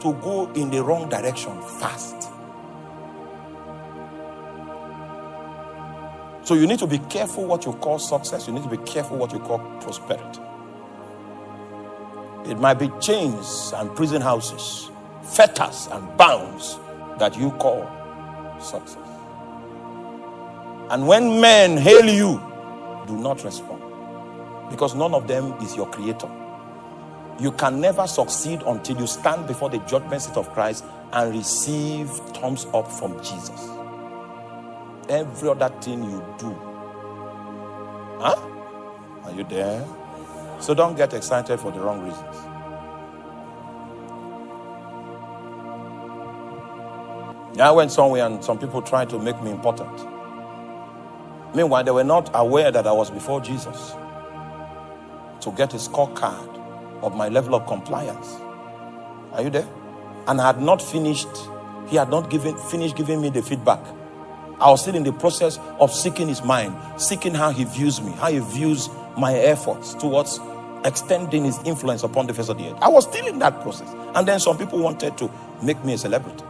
to go in the wrong direction fast. So you need to be careful what you call success. You need to be careful what you call prosperity. It might be chains and prison houses, fetters and bounds that you call success. And when men hail you, do not respond, because none of them is your creator. You can never succeed until you stand before the judgment seat of Christ and receive thumbs up from Jesus. Every other thing you do. Huh? Are you there? So don't get excited for the wrong reasons. I went somewhere and some people tried to make me important. Meanwhile, they were not aware that I was before Jesus to get a scorecard of my level of compliance. Are you there? And I had not finished. He had not finished giving me the feedback. I was still in the process of seeking his mind, seeking how he views me, how he views my efforts towards extending his influence upon the face of the earth. I was still in that process. And then some people wanted to make me a celebrity.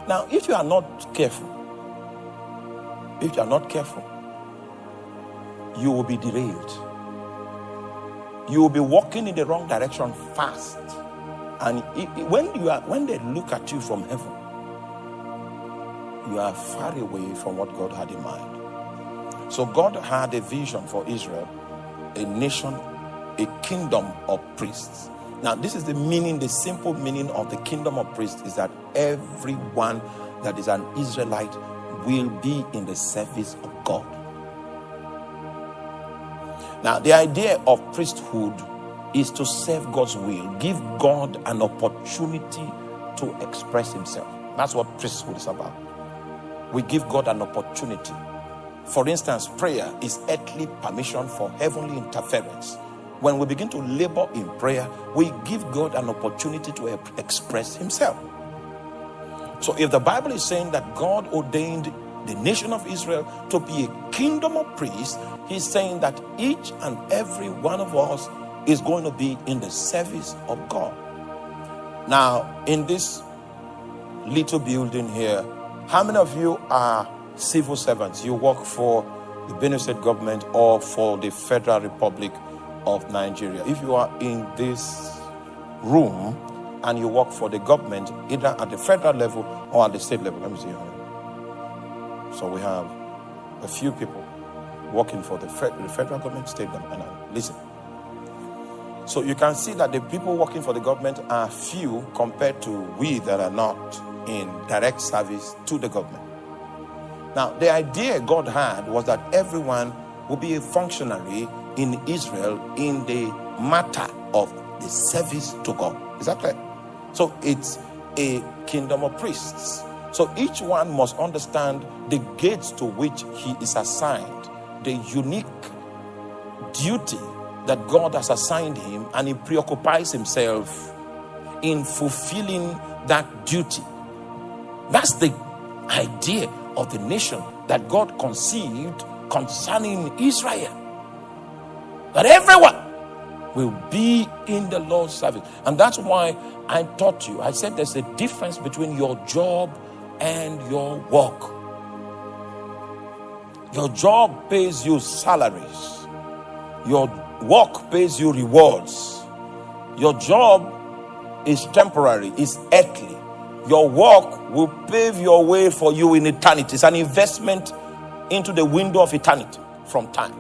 Now, if you are not careful, you will be derailed. You will be walking in the wrong direction fast. And when they look at you from heaven, you are far away from what God had in mind. So God had a vision for Israel, a nation, a kingdom of priests. Now, this is the meaning, the simple meaning of the kingdom of priests is that everyone that is an Israelite will be in the service of God. Now, the idea of priesthood is to serve God's will, give God an opportunity to express himself. That's what priesthood is about. We give God an opportunity. For instance, prayer is earthly permission for heavenly interference. When we begin to labor in prayer, we give God an opportunity to express himself. So if the Bible is saying that God ordained the nation of Israel to be a kingdom of priests, he's saying that each and every one of us is going to be in the service of God. Now, in this little building here, how many of you are civil servants? You work for the Benue State government or for the Federal Republic of Nigeria. If you are in this room and you work for the government, either at the federal level or at the state level, let me see here. So we have a few people working for the federal government, state government. Listen. So you can see that the people working for the government are few compared to we that are not in direct service to the government. Now, the idea God had was that everyone would be a functionary in Israel in the matter of the service to God. Is that clear? So it's a kingdom of priests. So each one must understand the gates to which he is assigned, the unique duty that God has assigned him, and he preoccupies himself in fulfilling that duty. That's the idea of the nation that God conceived concerning Israel. That everyone will be in the Lord's service. And that's why I taught you. I said there's a difference between your job and your work. Your job pays you salaries. Your work pays you rewards. Your job is temporary, is earthly. Your work will pave your way for you in eternity. It's an investment into the window of eternity from time.